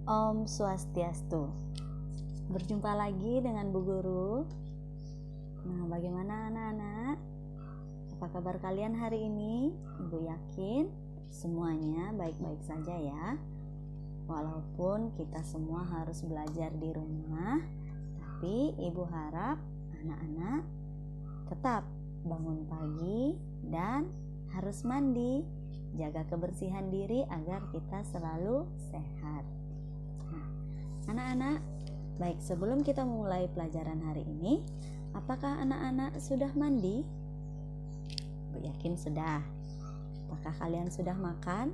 Om Swastiastu. Berjumpa lagi dengan Bu Guru. Nah, bagaimana anak-anak? Apa kabar kalian hari ini? Ibu yakin semuanya baik-baik saja ya. Walaupun kita semua harus belajar di rumah, tapi Ibu harap anak-anak tetap bangun pagi dan harus mandi. Jaga kebersihan diri agar kita selalu sehat. Nah, anak-anak, baik sebelum kita memulai pelajaran hari ini, apakah anak-anak sudah mandi? Bu yakin sudah. Apakah kalian sudah makan?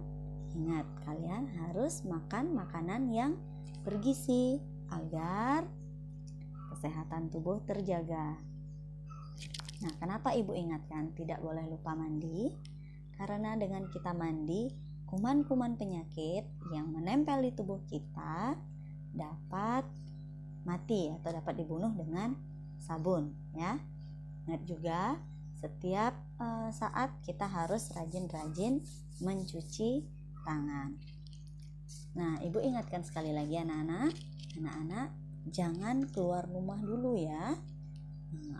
Ingat, kalian harus makan makanan yang bergizi agar kesehatan tubuh terjaga. Nah, kenapa Ibu ingatkan tidak boleh lupa mandi? Karena dengan kita mandi, kuman-kuman penyakit yang menempel di tubuh kita dapat mati atau dapat dibunuh dengan sabun ya. Ingat juga setiap saat kita harus rajin-rajin mencuci tangan. Nah, Ibu ingatkan sekali lagi anak-anak jangan keluar rumah dulu ya.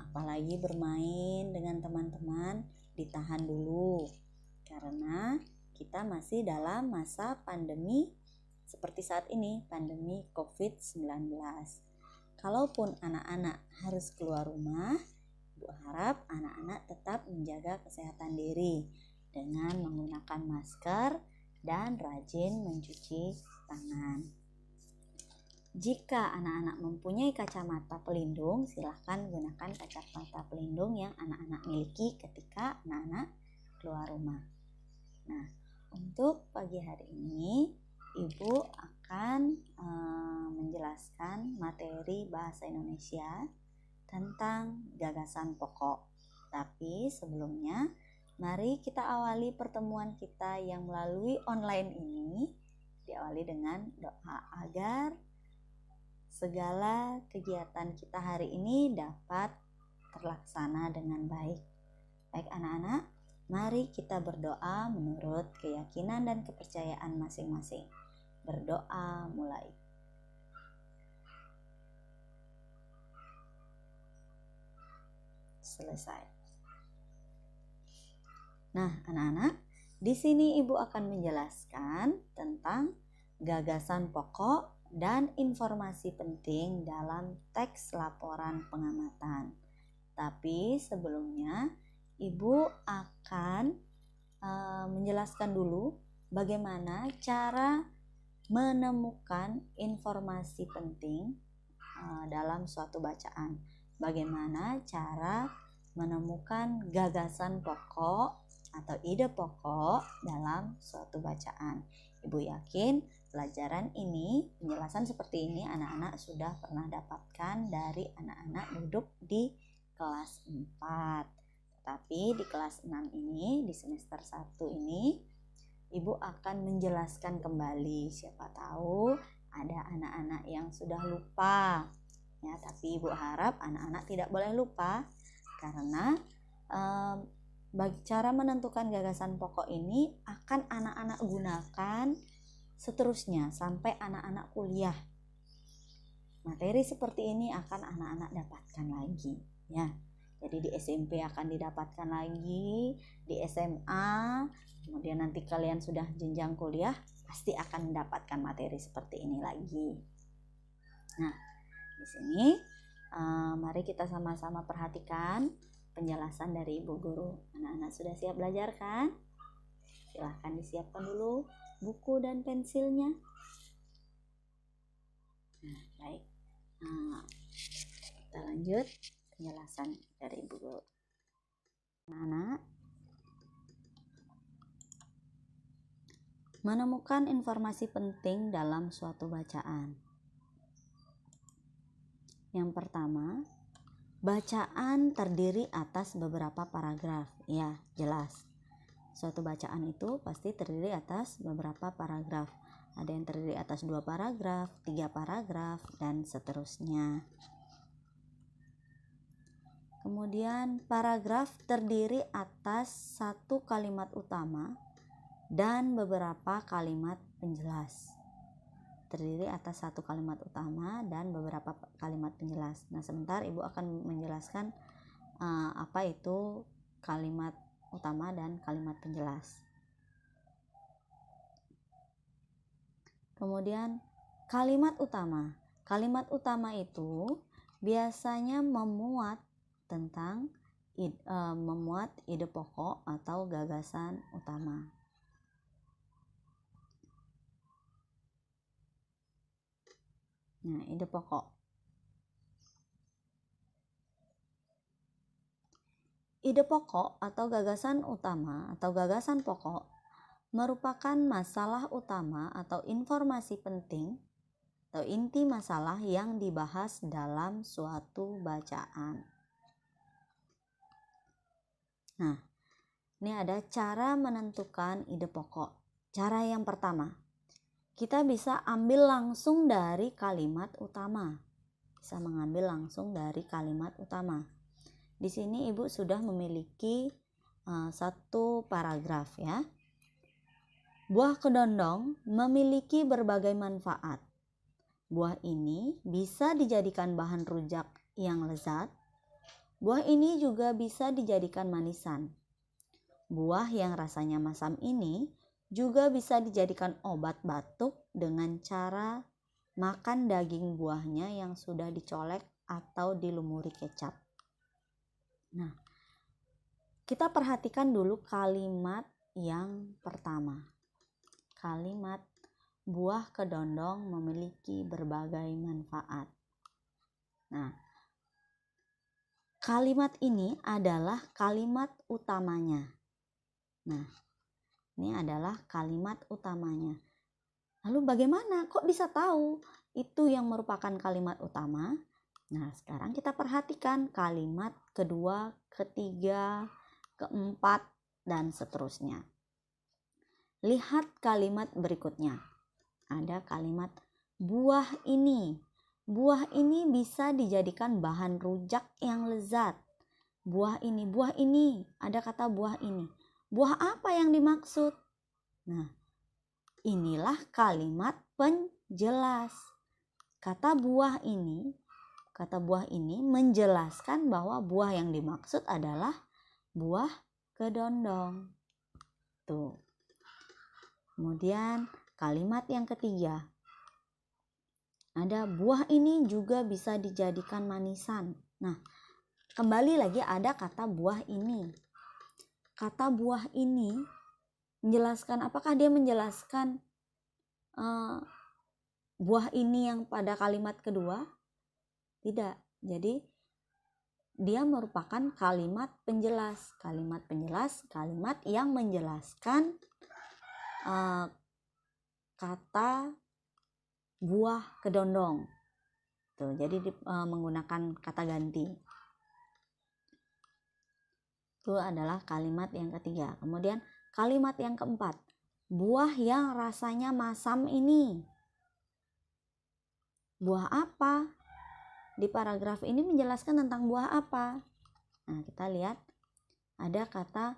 Apalagi bermain dengan teman-teman ditahan dulu. Karena kita masih dalam masa pandemi seperti saat ini, pandemi COVID-19. Kalaupun anak-anak harus keluar rumah, Ibu harap anak-anak tetap menjaga kesehatan diri dengan menggunakan masker dan rajin mencuci tangan. Jika anak-anak mempunyai kacamata pelindung, silahkan gunakan kacamata pelindung yang anak-anak miliki ketika anak-anak keluar rumah. Nah, untuk pagi hari ini Ibu akan menjelaskan materi bahasa Indonesia tentang gagasan pokok. Tapi sebelumnya, mari kita awali pertemuan kita yang melalui online ini diawali dengan doa agar segala kegiatan kita hari ini dapat terlaksana dengan baik. Baik anak-anak, mari kita berdoa menurut keyakinan dan kepercayaan masing-masing. Berdoa mulai. Selesai. Nah, anak-anak, di sini Ibu akan menjelaskan tentang gagasan pokok dan informasi penting dalam teks laporan pengamatan. Tapi sebelumnya Ibu akan menjelaskan dulu bagaimana cara menemukan informasi penting dalam suatu bacaan. Bagaimana cara menemukan gagasan pokok atau ide pokok dalam suatu bacaan. Ibu yakin pelajaran ini, penjelasan seperti ini anak-anak sudah pernah dapatkan dari anak-anak duduk di kelas 4. Tetapi di kelas 6 ini, di semester 1 ini, Ibu akan menjelaskan kembali. Siapa tahu ada anak-anak yang sudah lupa. Ya, tapi Ibu harap anak-anak tidak boleh lupa karena bagi cara menentukan gagasan pokok ini akan anak-anak gunakan seterusnya sampai anak-anak kuliah. Materi seperti ini akan anak-anak dapatkan lagi ya. Jadi di SMP akan didapatkan lagi, di SMA, kemudian nanti kalian sudah jenjang kuliah pasti akan mendapatkan materi seperti ini lagi. Nah, di sini mari kita sama-sama perhatikan penjelasan dari Ibu Guru. Anak-anak sudah siap belajar kan? Silahkan disiapkan dulu buku dan pensilnya. Nah, baik. Kita lanjut penjelasan dari Ibu Guru. Anak-anak, menemukan informasi penting dalam suatu bacaan. Yang pertama, bacaan terdiri atas beberapa paragraf. Ya, jelas. Suatu bacaan itu pasti terdiri atas beberapa paragraf. Ada yang terdiri atas 2 paragraf, 3 paragraf, dan seterusnya. Kemudian paragraf terdiri atas 1 kalimat utama dan beberapa kalimat penjelas. terdiri atas satu kalimat utama dan beberapa kalimat penjelas. Nah, sebentar Ibu akan menjelaskan apa itu kalimat utama dan kalimat penjelas. Kemudian kalimat utama. Kalimat utama itu biasanya memuat ide pokok atau gagasan utama. Nah, ide pokok. Ide pokok atau gagasan utama atau gagasan pokok merupakan masalah utama atau informasi penting atau inti masalah yang dibahas dalam suatu bacaan. Nah, ini ada cara menentukan ide pokok. Cara yang pertama, kita bisa ambil langsung dari kalimat utama. Bisa mengambil langsung dari kalimat utama. Di sini Ibu sudah memiliki satu paragraf ya. Buah kedondong memiliki berbagai manfaat. Buah ini bisa dijadikan bahan rujak yang lezat. Buah ini juga bisa dijadikan manisan. Buah yang rasanya masam ini juga bisa dijadikan obat batuk dengan cara makan daging buahnya yang sudah dicolek atau dilumuri kecap. Nah, kita perhatikan dulu kalimat yang pertama. Kalimat buah kedondong memiliki berbagai manfaat. Nah, kalimat ini adalah kalimat utamanya. Nah, ini adalah kalimat utamanya. Lalu bagaimana? Kok bisa tahu itu yang merupakan kalimat utama? Nah, sekarang kita perhatikan kalimat kedua, ketiga, keempat, dan seterusnya. Lihat kalimat berikutnya. Ada kalimat buah ini. Buah ini bisa dijadikan bahan rujak yang lezat. Buah ini. Ada kata buah ini. Buah apa yang dimaksud? Nah, inilah kalimat penjelas. Kata buah ini menjelaskan bahwa buah yang dimaksud adalah buah kedondong. Tuh. Kemudian kalimat yang ketiga. Ada buah ini juga bisa dijadikan manisan. Nah, kembali lagi ada kata buah ini. Kata buah ini menjelaskan, apakah dia menjelaskan buah ini yang pada kalimat kedua? Tidak. Jadi dia merupakan kalimat penjelas. Kalimat penjelas, kalimat yang menjelaskan kata buah kedondong. Tuh, jadi menggunakan kata ganti. Itu adalah kalimat yang ketiga. Kemudian kalimat yang keempat. Buah yang rasanya masam ini. Buah apa? Di paragraf ini menjelaskan tentang buah apa? Nah, kita lihat ada kata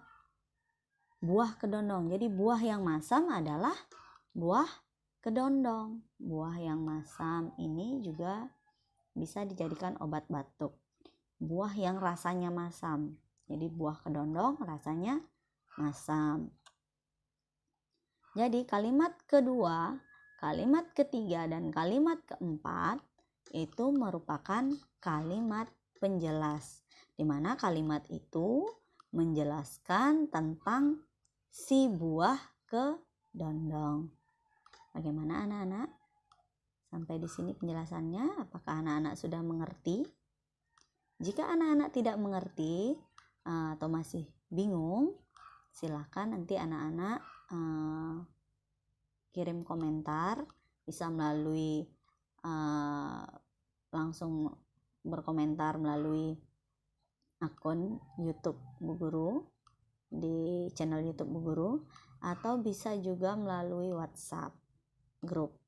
buah kedondong. Jadi buah yang masam adalah buah kedondong. Buah yang masam ini juga bisa dijadikan obat batuk. Buah yang rasanya masam. Jadi buah kedondong rasanya masam. Jadi kalimat kedua, kalimat ketiga, dan kalimat keempat itu merupakan kalimat penjelas. Di mana kalimat itu menjelaskan tentang si buah kedondong. Bagaimana anak-anak? Sampai di sini penjelasannya, apakah anak-anak sudah mengerti? Jika anak-anak tidak mengerti atau masih bingung, silakan nanti anak-anak kirim komentar, bisa melalui langsung berkomentar melalui akun YouTube Bu Guru, di channel YouTube Bu Guru, atau bisa juga melalui WhatsApp grup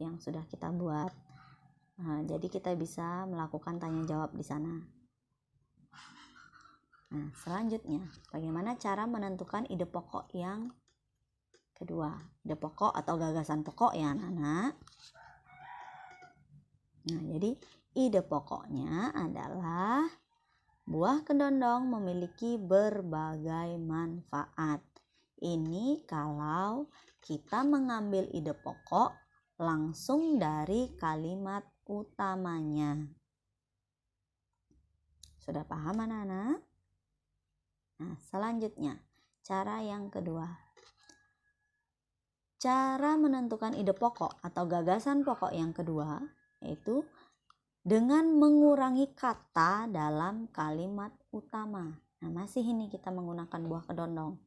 yang sudah kita buat. Jadi kita bisa melakukan tanya jawab di sana. Nah, selanjutnya, bagaimana cara menentukan ide pokok yang kedua. Ide pokok atau gagasan pokok ya anak-anak. Nah, jadi ide pokoknya adalah buah kedondong memiliki berbagai manfaat. Ini kalau kita mengambil ide pokok langsung dari kalimat utamanya. Sudah paham anak-anak? Nah, selanjutnya cara yang kedua. Cara menentukan ide pokok atau gagasan pokok yang kedua yaitu dengan mengurangi kata dalam kalimat utama. Nah, masih ini kita menggunakan buah kedondong.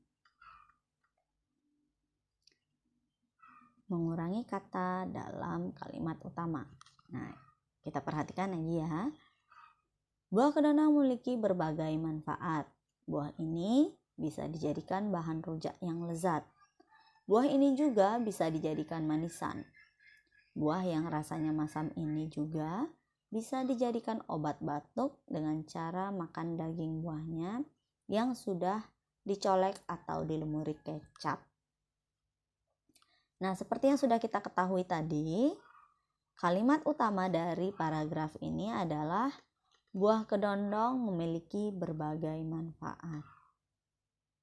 Mengurangi kata dalam kalimat utama. Nah, kita perhatikan lagi ya. Buah kedondong memiliki berbagai manfaat. Buah ini bisa dijadikan bahan rujak yang lezat. Buah ini juga bisa dijadikan manisan. Buah yang rasanya masam ini juga bisa dijadikan obat batuk dengan cara makan daging buahnya yang sudah dicolek atau dilumuri kecap. Nah, seperti yang sudah kita ketahui tadi, kalimat utama dari paragraf ini adalah buah kedondong memiliki berbagai manfaat.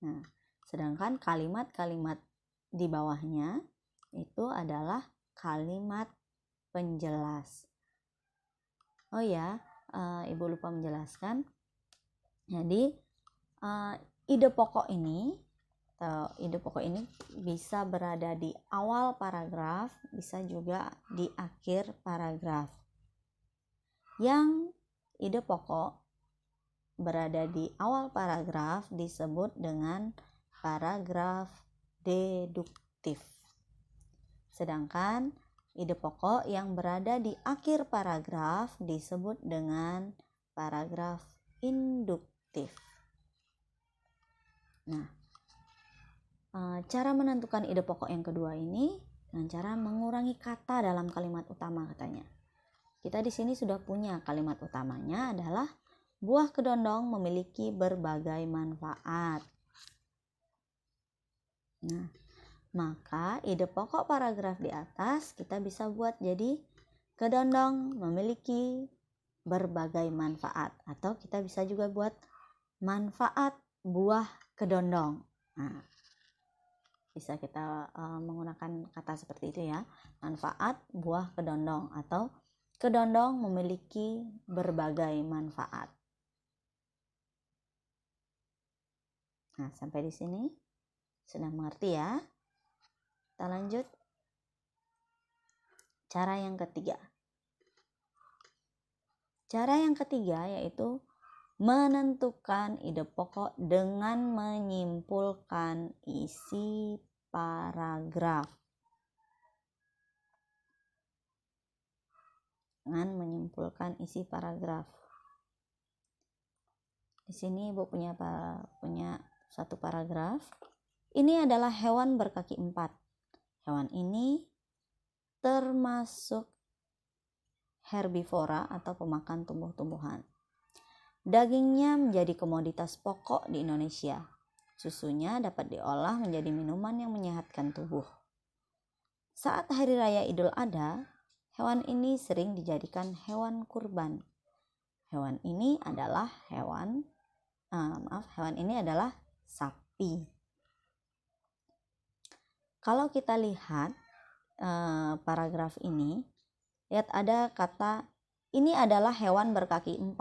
Nah, sedangkan kalimat-kalimat di bawahnya itu adalah kalimat penjelas. Oh ya, Ibu lupa menjelaskan. Jadi, ide pokok ini bisa berada di awal paragraf, bisa juga di akhir paragraf. Yang ide pokok berada di awal paragraf disebut dengan paragraf deduktif. Sedangkan ide pokok yang berada di akhir paragraf disebut dengan paragraf induktif. Nah, cara menentukan ide pokok yang kedua ini dengan cara mengurangi kata dalam kalimat utama katanya. Kita di sini sudah punya kalimat utamanya adalah buah kedondong memiliki berbagai manfaat. Nah, maka ide pokok paragraf di atas kita bisa buat jadi kedondong memiliki berbagai manfaat, atau kita bisa juga buat manfaat buah kedondong. Nah, bisa kita menggunakan kata seperti itu ya, manfaat buah kedondong atau kedondong memiliki berbagai manfaat. Nah, sampai di sini sudah mengerti ya. Kita lanjut cara yang ketiga. Cara yang ketiga yaitu menentukan ide pokok dengan menyimpulkan isi paragraf. Dengan menyimpulkan isi paragraf. Di sini Ibu punya satu paragraf. Ini adalah hewan berkaki 4. Hewan ini termasuk herbivora atau pemakan tumbuh-tumbuhan. Dagingnya menjadi komoditas pokok di Indonesia. Susunya dapat diolah menjadi minuman yang menyehatkan tubuh. Saat Hari Raya Idul Adha, hewan ini sering dijadikan hewan kurban. Hewan ini adalah hewan ini adalah sapi. Kalau kita lihat paragraf ini, lihat ada kata ini adalah hewan berkaki 4.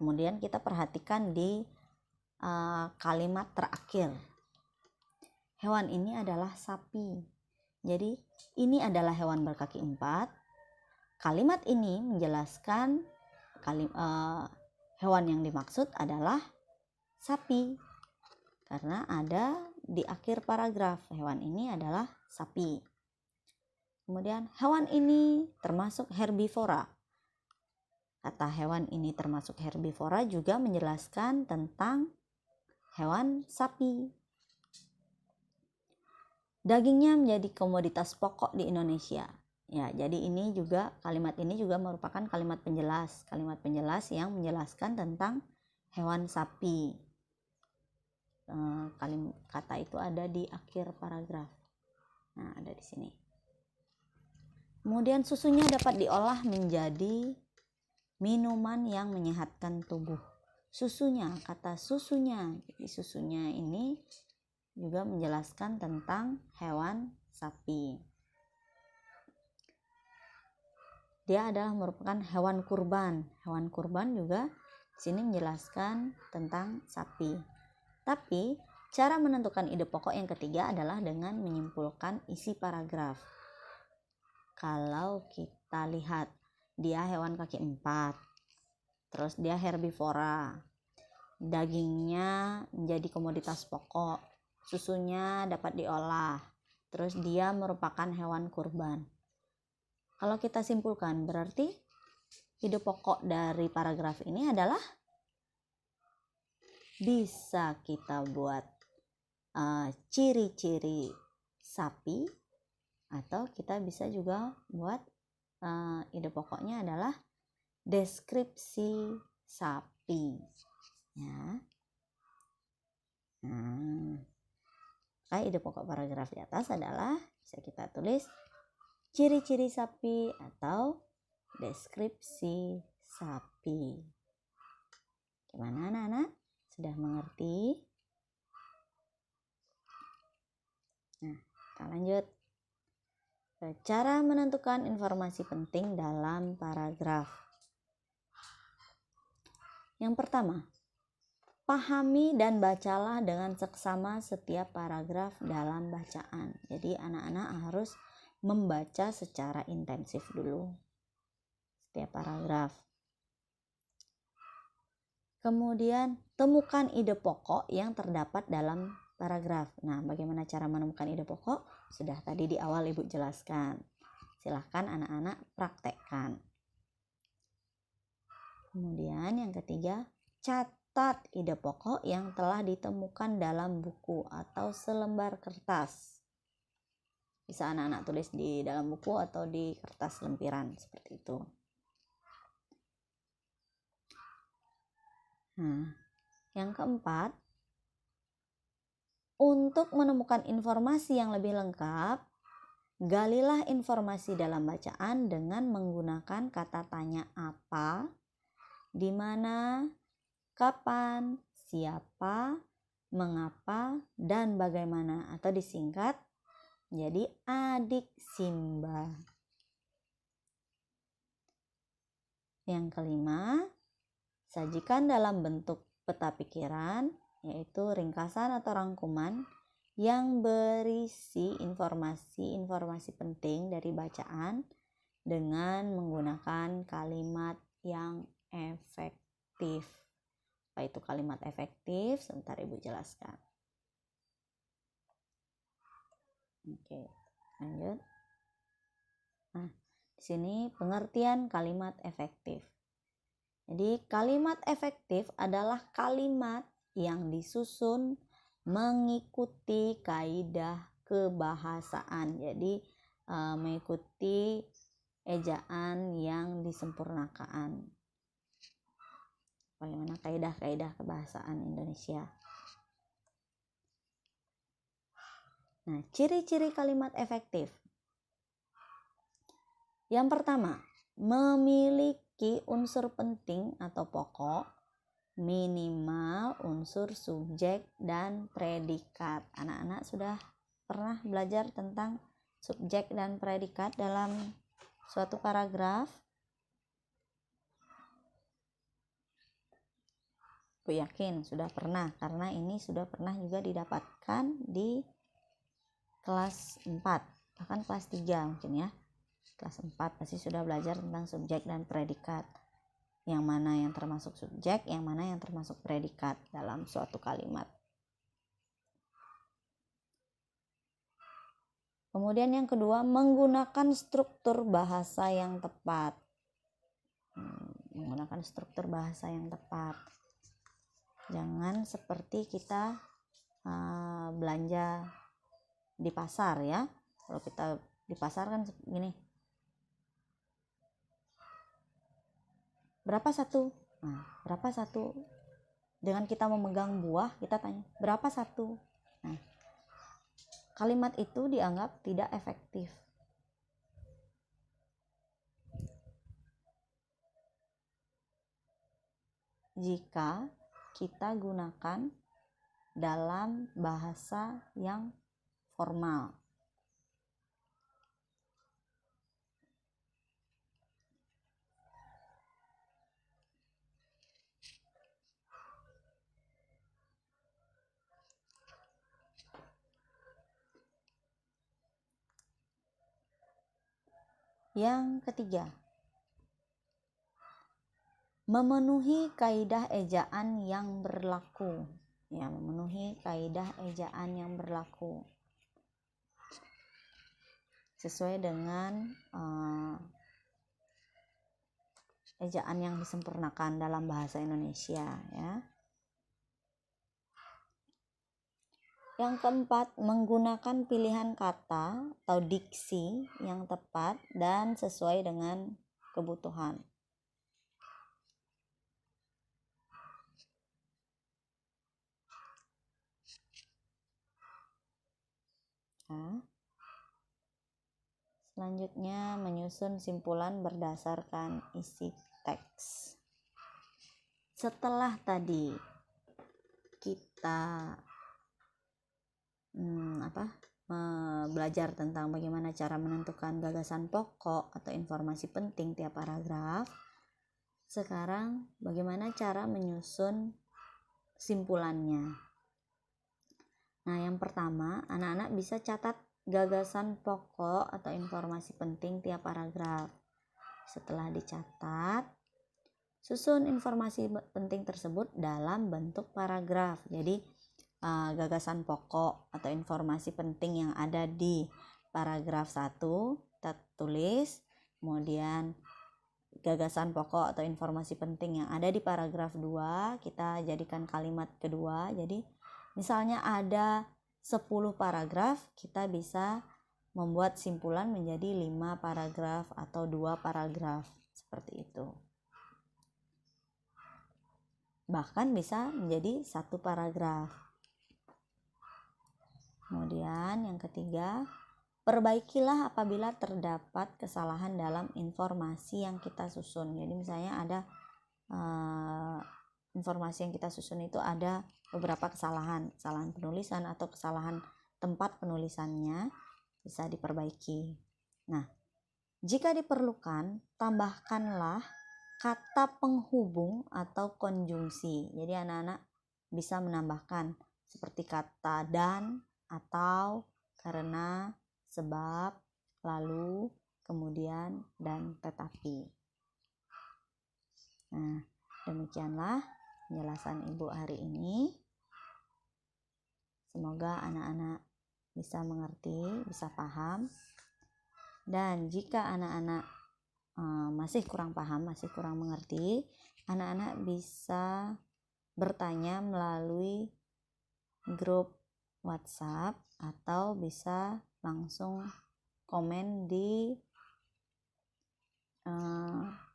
Kemudian kita perhatikan di kalimat terakhir. Hewan ini adalah sapi. Jadi ini adalah hewan berkaki 4. Kalimat ini menjelaskan hewan yang dimaksud adalah sapi. Karena ada di akhir paragraf, hewan ini adalah sapi. Kemudian hewan ini termasuk herbivora. Kata hewan ini termasuk herbivora juga menjelaskan tentang hewan sapi. Dagingnya menjadi komoditas pokok di Indonesia. Ya, jadi kalimat ini juga merupakan kalimat penjelas yang menjelaskan tentang hewan sapi. Kata itu ada di akhir paragraf. Nah, ada di sini. Kemudian susunya dapat diolah menjadi minuman yang menyehatkan tubuh. Susunya, kata susunya. Jadi susunya ini juga menjelaskan tentang hewan sapi. Dia adalah merupakan hewan kurban. Hewan kurban juga di sini menjelaskan tentang sapi. Tapi cara menentukan ide pokok yang ketiga adalah dengan menyimpulkan isi paragraf. Kalau kita lihat, dia hewan kaki 4, terus dia herbivora, dagingnya menjadi komoditas pokok, susunya dapat diolah, terus dia merupakan hewan kurban. Kalau kita simpulkan, berarti ide pokok dari paragraf ini adalah bisa kita buat ciri-ciri sapi, atau kita bisa juga buat ide pokoknya adalah deskripsi sapi ya. Ide pokok paragraf di atas adalah bisa kita tulis ciri-ciri sapi atau deskripsi sapi. Gimana anak-anak? Sudah mengerti? Nah, kita lanjut. Cara menentukan informasi penting dalam paragraf. Yang pertama, pahami dan bacalah dengan seksama setiap paragraf dalam bacaan. Jadi anak-anak harus membaca secara intensif dulu setiap paragraf. Kemudian temukan ide pokok yang terdapat dalam paragraf. Nah, bagaimana cara menemukan ide pokok? Sudah tadi di awal Ibu jelaskan. Silahkan anak-anak praktekkan. Kemudian yang ketiga, catat ide pokok yang telah ditemukan dalam buku atau selembar kertas. Bisa anak-anak tulis di dalam buku atau di kertas lempiran seperti itu. Nah, yang keempat, untuk menemukan informasi yang lebih lengkap, galilah informasi dalam bacaan dengan menggunakan kata tanya apa, di mana, kapan, siapa, mengapa, dan bagaimana, atau disingkat jadi adik Simba. Yang kelima, sajikan dalam bentuk peta pikiran, yaitu ringkasan atau rangkuman yang berisi informasi-informasi penting dari bacaan dengan menggunakan kalimat yang efektif. Apa itu kalimat efektif? Sebentar Ibu jelaskan. Oke, lanjut. Nah, di sini pengertian kalimat efektif. Jadi kalimat efektif adalah kalimat yang disusun mengikuti kaidah kebahasaan. Jadi mengikuti ejaan yang disempurnakan. Bagaimana kaidah-kaidah kebahasaan Indonesia. Nah, ciri-ciri kalimat efektif. Yang pertama, memiliki unsur penting atau pokok, minimal unsur subjek dan predikat. Anak-anak sudah pernah belajar tentang subjek dan predikat dalam suatu paragraf? Aku yakin sudah pernah, karena ini sudah pernah juga didapatkan di kelas 4, bahkan kelas 3 mungkin ya. Kelas 4 pasti sudah belajar tentang subjek dan predikat. Yang mana yang termasuk subjek, yang mana yang termasuk predikat dalam suatu kalimat. Kemudian yang kedua, menggunakan struktur bahasa yang tepat. Menggunakan struktur bahasa yang tepat. Jangan seperti kita belanja di pasar ya. Kalau kita di pasar kan gini. Berapa satu? Nah, berapa satu? Dengan kita memegang buah, kita tanya, berapa satu? Nah, kalimat itu dianggap tidak efektif. Jika kita gunakan dalam bahasa yang formal. Yang ketiga, memenuhi kaidah ejaan yang berlaku. Ya, memenuhi kaidah ejaan yang berlaku sesuai dengan ejaan yang disempurnakan dalam bahasa Indonesia, ya. Yang keempat, menggunakan pilihan kata atau diksi yang tepat dan sesuai dengan kebutuhan. Nah, selanjutnya menyusun simpulan berdasarkan isi teks. Setelah tadi kita belajar tentang bagaimana cara menentukan gagasan pokok atau informasi penting tiap paragraf, sekarang bagaimana cara menyusun simpulannya. Nah, yang pertama, anak-anak bisa catat gagasan pokok atau informasi penting tiap paragraf. Setelah dicatat, susun informasi penting tersebut dalam bentuk paragraf. Jadi gagasan pokok atau informasi penting yang ada di paragraf 1 kita tulis, kemudian gagasan pokok atau informasi penting yang ada di paragraf 2 kita jadikan kalimat kedua. Jadi misalnya ada 10 paragraf, kita bisa membuat simpulan menjadi 5 paragraf atau 2 paragraf, seperti itu. Bahkan bisa menjadi 1 paragraf. Kemudian yang ketiga, perbaikilah apabila terdapat kesalahan dalam informasi yang kita susun. Jadi misalnya ada informasi yang kita susun itu ada beberapa kesalahan penulisan atau kesalahan tempat penulisannya, bisa diperbaiki. Nah, jika diperlukan, tambahkanlah kata penghubung atau konjungsi. Jadi anak-anak bisa menambahkan seperti kata dan, atau, karena, sebab, lalu, kemudian, dan tetapi. Nah, demikianlah penjelasan Ibu hari ini. Semoga anak-anak bisa mengerti, bisa paham. Dan jika anak-anak masih kurang paham, masih kurang mengerti, anak-anak bisa bertanya melalui grup WhatsApp atau bisa langsung komen di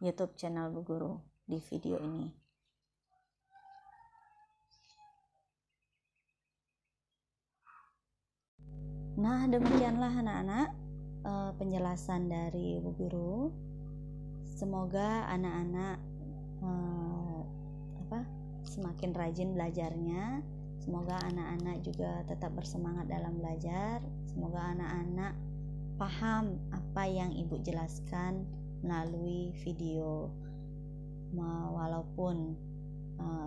YouTube channel Bu Guru di video ini. Nah, demikianlah anak-anak penjelasan dari Bu Guru. Semoga anak-anak semakin rajin belajarnya. Semoga anak-anak juga tetap bersemangat dalam belajar. Semoga anak-anak paham apa yang Ibu jelaskan melalui video. Walaupun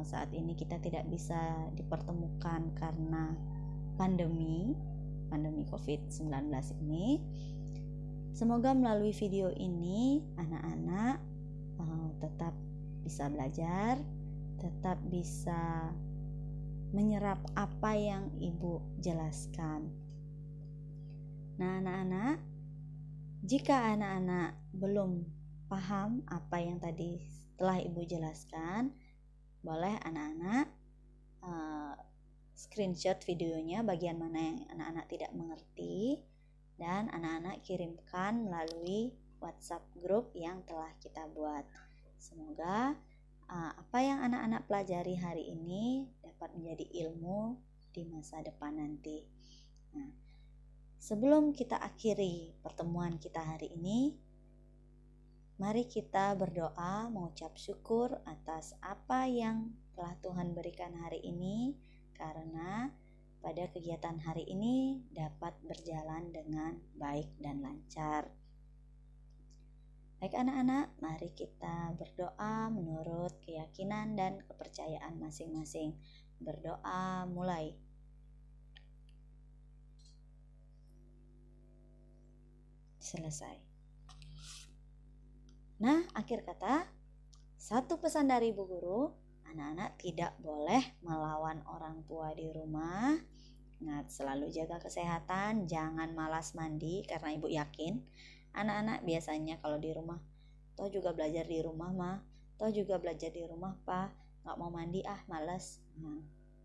saat ini kita tidak bisa dipertemukan karena pandemi COVID-19 ini, semoga melalui video ini anak-anak tetap bisa belajar, tetap bisa menyerap apa yang Ibu jelaskan. Nah, anak-anak, jika anak-anak belum paham apa yang tadi telah Ibu jelaskan, boleh anak-anak screenshot videonya bagian mana yang anak-anak tidak mengerti, dan anak-anak kirimkan melalui WhatsApp grup yang telah kita buat. Semoga apa yang anak-anak pelajari hari ini dapat menjadi ilmu di masa depan nanti. Nah, Sebelum kita akhiri pertemuan kita hari ini, mari kita berdoa mengucap syukur atas apa yang telah Tuhan berikan hari ini, karena pada kegiatan hari ini dapat berjalan dengan baik dan lancar. Baik anak-anak, mari kita berdoa menurut keyakinan dan kepercayaan masing-masing. Berdoa mulai. Selesai. Nah, akhir kata, satu pesan dari Ibu Guru, anak-anak tidak boleh melawan orang tua di rumah. Ingat, selalu jaga kesehatan, jangan malas mandi, karena Ibu yakin anak-anak biasanya kalau di rumah, toh juga belajar di rumah mah, toh juga belajar di rumah pa, gak mau mandi males.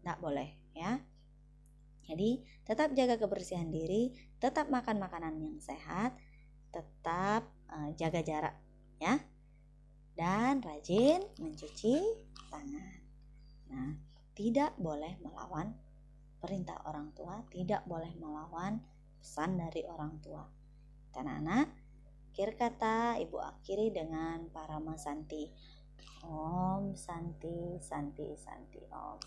Gak boleh ya. Jadi tetap jaga kebersihan diri, tetap makan makanan yang sehat, tetap jaga jarak ya, dan rajin mencuci tangan. Nah, tidak boleh melawan perintah orang tua, tidak boleh melawan pesan dari orang tua. Anak-anak, akhir kata Ibu akhiri dengan Parama Santi. Om Santi Santi Santi Om.